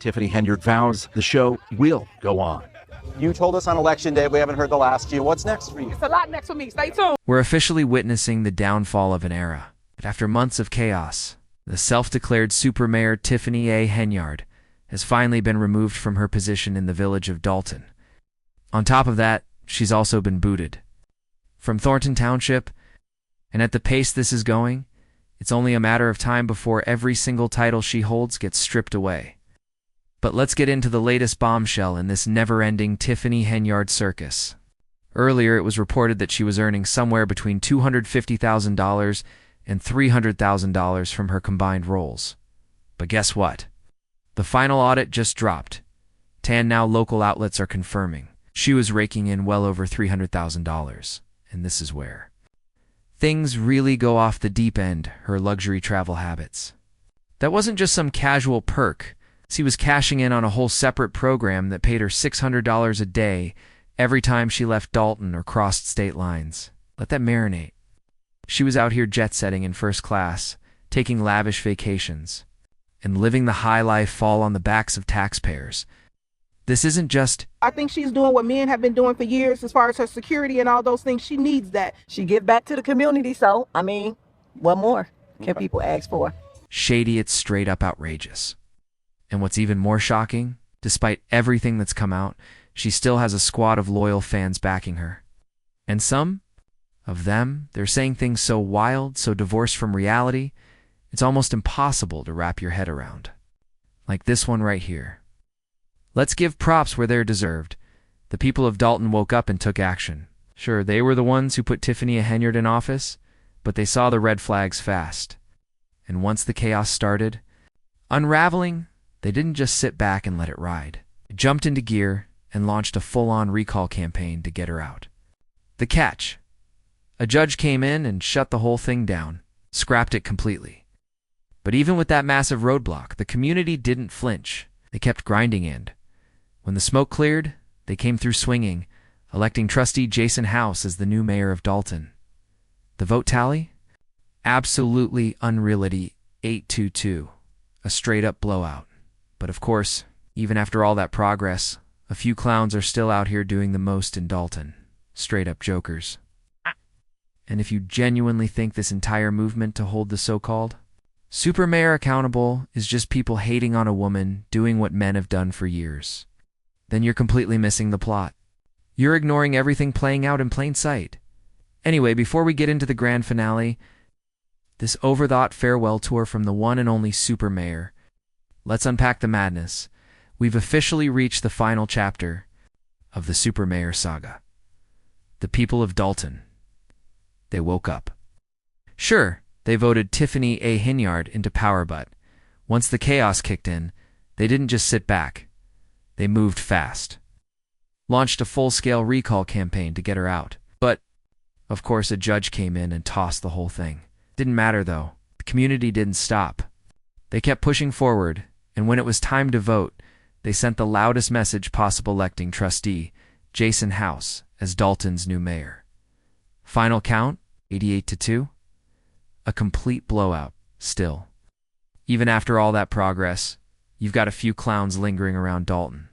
Tiffany Henyard vows the show will go on. You told us on Election Day we haven't heard the last of you. What's next for you? It's a lot next for me. Stay tuned. We're officially witnessing the downfall of an era. But after months of chaos, the self-declared super mayor Tiffany Henyard has finally been removed from her position in the village of Dalton. On top of that, she's also been booted from Thornton Township, and at the pace this is going, it's only a matter of time before every single title she holds gets stripped away. But let's get into the latest bombshell in this never-ending Tiffany Henyard circus. Earlier, it was reported that she was earning somewhere between $250,000 and $300,000 from her combined roles. But guess what? The final audit just dropped. And now local outlets are confirming she was raking in well over $300,000. And this is where things really go off the deep end, her luxury travel habits. That wasn't just some casual perk. She was cashing in on a whole separate program that paid her $600 a day every time she left Dalton or crossed state lines. Let that marinate. She was out here jet-setting in first class, taking lavish vacations, and living the high life fall on the backs of taxpayers. This isn't just... I think she's doing what men have been doing for years as far as her security and all those things. She needs that. She give back to the community, so, I mean, what more can people ask for? Shady, it's straight up outrageous. And what's even more shocking, despite everything that's come out, she still has a squad of loyal fans backing her. And some of them, they're saying things so wild, so divorced from reality, it's almost impossible to wrap your head around. Like this one right here. Let's give props where they're deserved. The people of Dalton woke up and took action. Sure, they were the ones who put Tiffany Henyard in office, but they saw the red flags fast. And once the chaos started unraveling, they didn't just sit back and let it ride. They jumped into gear and launched a full-on recall campaign to get her out. The catch: a judge came in and shut the whole thing down, scrapped it completely. But even with that massive roadblock, the community didn't flinch. They kept grinding in. When the smoke cleared, they came through swinging, electing trustee Jason House as the new mayor of Dalton. The vote tally? Absolutely unreality, 8-2-2. A straight-up blowout. But of course, even after all that progress, a few clowns are still out here doing the most in Dalton. Straight-up jokers. And if you genuinely think this entire movement to hold the so-called super mayor accountable is just people hating on a woman doing what men have done for years, then you're completely missing the plot. You're ignoring everything playing out in plain sight. Anyway, before we get into the grand finale, this overthought farewell tour from the one and only super mayor, let's unpack the madness. We've officially reached the final chapter of the super mayor saga. The people of Dalton, they woke up. Sure, they voted Tiffany Henyard into power, but once the chaos kicked in, they didn't just sit back. They moved fast. Launched a full-scale recall campaign to get her out. But, of course, a judge came in and tossed the whole thing. Didn't matter, though. The community didn't stop. They kept pushing forward, and when it was time to vote, they sent the loudest message possible, electing trustee Jason House as Dalton's new mayor. Final count, 88-2. A complete blowout, still. Even after all that progress, you've got a few clowns lingering around Dalton.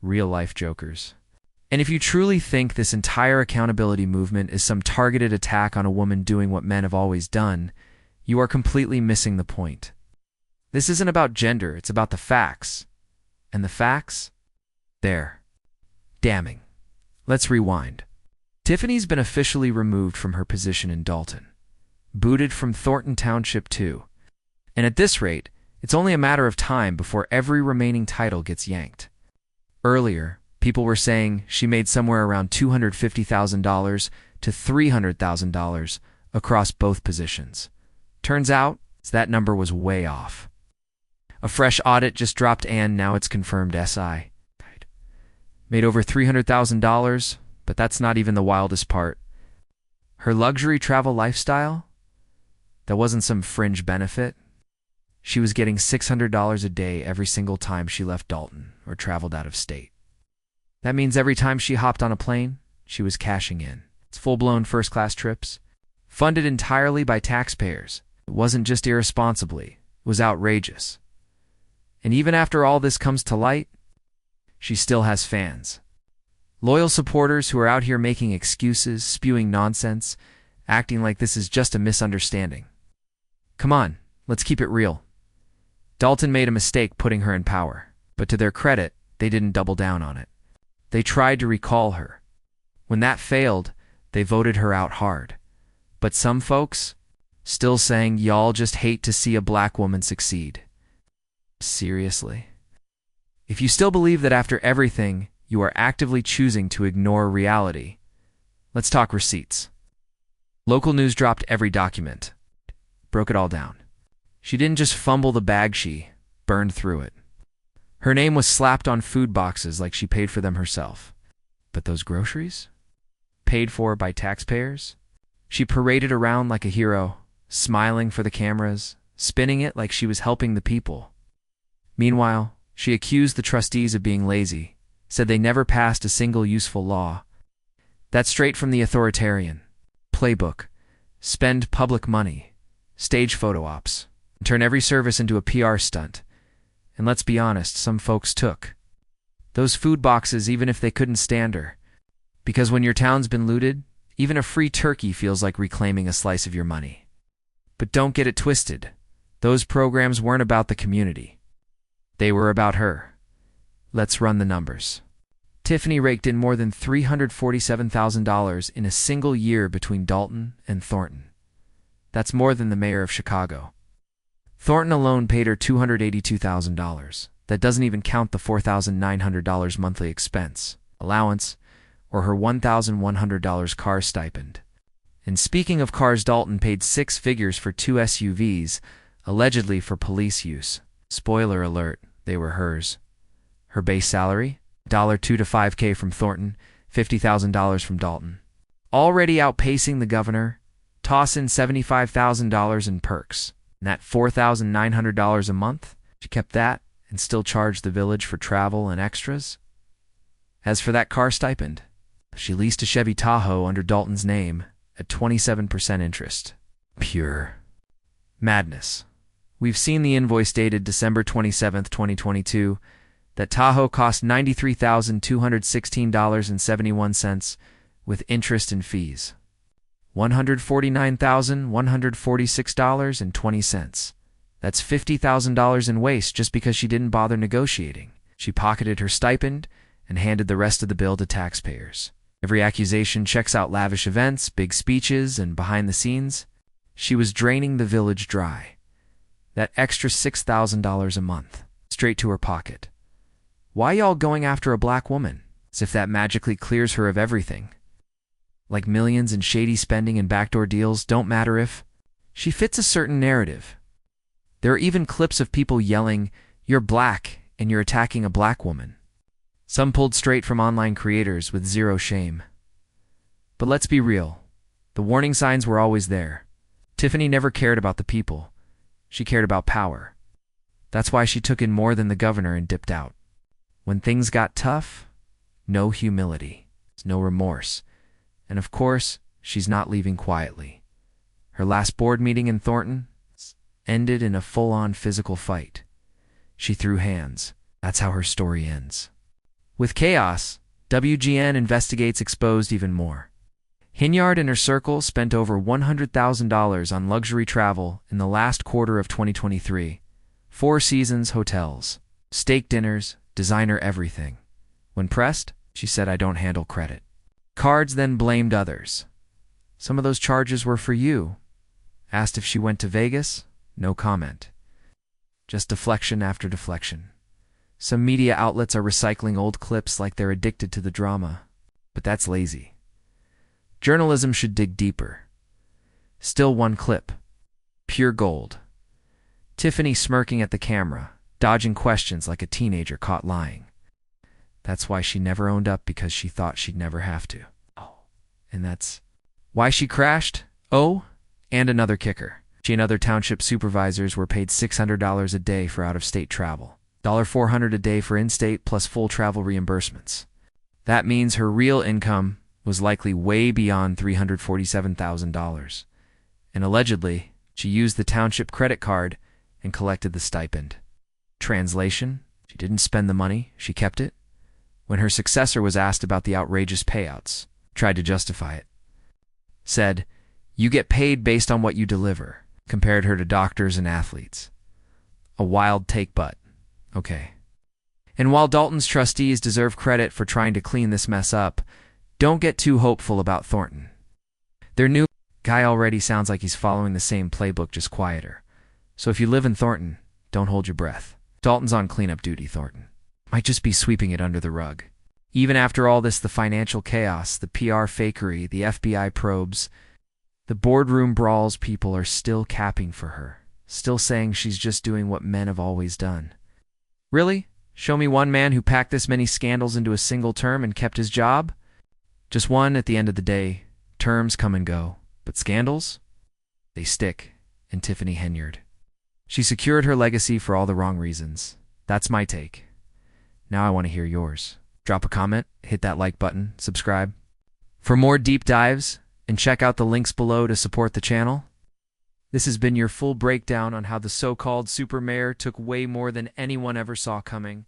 Real-life jokers. And if you truly think this entire accountability movement is some targeted attack on a woman doing what men have always done, you are completely missing the point. This isn't about gender, it's about the facts. And the facts? They're damning. Let's rewind. Tiffany's been officially removed from her position in Dalton. Booted from Thornton Township too. And at this rate, it's only a matter of time before every remaining title gets yanked. Earlier, people were saying she made somewhere around $250,000 to $300,000 across both positions. Turns out, that number was way off. A fresh audit just dropped and now it's confirmed SI. Made over $300,000, but that's not even the wildest part. Her luxury travel lifestyle? That wasn't some fringe benefit. She was getting $600 a day every single time she left Dalton or traveled out of state. That means every time she hopped on a plane, she was cashing in. It's full-blown first-class trips, funded entirely by taxpayers. It wasn't just irresponsibly, it was outrageous. And even after all this comes to light, she still has fans. Loyal supporters who are out here making excuses, spewing nonsense, acting like this is just a misunderstanding. Come on, let's keep it real. Dalton made a mistake putting her in power, but to their credit, they didn't double down on it. They tried to recall her. When that failed, they voted her out hard. But some folks still saying y'all just hate to see a black woman succeed. Seriously? If you still believe that after everything, you are actively choosing to ignore reality, let's talk receipts. Local news dropped every document, broke it all down. She didn't just fumble the bag, she burned through it. Her name was slapped on food boxes like she paid for them herself. But those groceries? Paid for by taxpayers? She paraded around like a hero, smiling for the cameras, spinning it like she was helping the people. Meanwhile, she accused the trustees of being lazy, said they never passed a single useful law. That's straight from the authoritarian playbook. Spend public money, stage photo ops, and turn every service into a PR stunt. And let's be honest, some folks took those food boxes even if they couldn't stand her. Because when your town's been looted, even a free turkey feels like reclaiming a slice of your money. But don't get it twisted. Those programs weren't about the community. They were about her. Let's run the numbers. Tiffany raked in more than $347,000 in a single year between Dalton and Thornton. That's more than the mayor of Chicago. Thornton alone paid her $282,000. That doesn't even count the $4,900 monthly expense, allowance, or her $1,100 car stipend. And speaking of cars, Dalton paid 6 figures for 2 SUVs, allegedly for police use. Spoiler alert, they were hers. Her base salary? $2 to $5K from Thornton, $50,000 from Dalton. Already outpacing the governor, toss in $75,000 in perks. And that $4,900 a month, she kept that and still charged the village for travel and extras. As for that car stipend, she leased a Chevy Tahoe under Dalton's name at 27% interest. Pure madness. We've seen the invoice dated December 27, 2022. That Tahoe cost $93,216.71 with interest and fees. $149,146.20. That's $50,000 in waste just because she didn't bother negotiating. She pocketed her stipend and handed the rest of the bill to taxpayers. Every accusation checks out: lavish events, big speeches, and behind the scenes. She was draining the village dry. That extra $6,000 a month, straight to her pocket. Why y'all going after a black woman? As if that magically clears her of everything. Like millions in shady spending and backdoor deals don't matter if she fits a certain narrative. There are even clips of people yelling, "You're black and you're attacking a black woman." Some pulled straight from online creators with zero shame. But let's be real. The warning signs were always there. Tiffany never cared about the people. She cared about power. That's why she took in more than the governor and dipped out. When things got tough, no humility, no remorse. And of course, she's not leaving quietly. Her last board meeting in Thornton ended in a full-on physical fight. She threw hands. That's how her story ends. With chaos, WGN Investigates exposed even more. Henyard and her circle spent over $100,000 on luxury travel in the last quarter of 2023. 4 Seasons hotels, steak dinners, designer everything. When pressed, she said, "I don't handle credit." Cards then blamed others. Some of those charges were for you. Asked if she went to Vegas? No comment. Just deflection after deflection. Some media outlets are recycling old clips like they're addicted to the drama. But that's lazy. Journalism should dig deeper. Still one clip. Pure gold. Tiffany smirking at the camera, dodging questions like a teenager caught lying. That's why she never owned up, because she thought she'd never have to. And that's why she crashed. Oh, and another kicker. She and other township supervisors were paid $600 a day for out-of-state travel. $400 a day for in-state plus full travel reimbursements. That means her real income was likely way beyond $347,000. And allegedly, she used the township credit card and collected the stipend. Translation: she didn't spend the money, she kept it. When her successor was asked about the outrageous payouts, tried to justify it. Said, "You get paid based on what you deliver," compared her to doctors and athletes. A wild take, but okay. And while Dalton's trustees deserve credit for trying to clean this mess up, don't get too hopeful about Thornton. Their new guy already sounds like he's following the same playbook, just quieter. So if you live in Thornton, don't hold your breath. Dalton's on cleanup duty, Thornton. Might just be sweeping it under the rug. Even after all this, the financial chaos, the PR fakery, the FBI probes, the boardroom brawls, people are still capping for her, still saying she's just doing what men have always done. Really? Show me one man who packed this many scandals into a single term and kept his job? Just one. At the end of the day, terms come and go, but scandals? They stick. And Tiffany Henyard. She secured her legacy for all the wrong reasons. That's my take. Now I want to hear yours. Drop a comment, hit that like button, subscribe. For more deep dives, and check out the links below to support the channel. This has been your full breakdown on how the so-called super mayor took way more than anyone ever saw coming.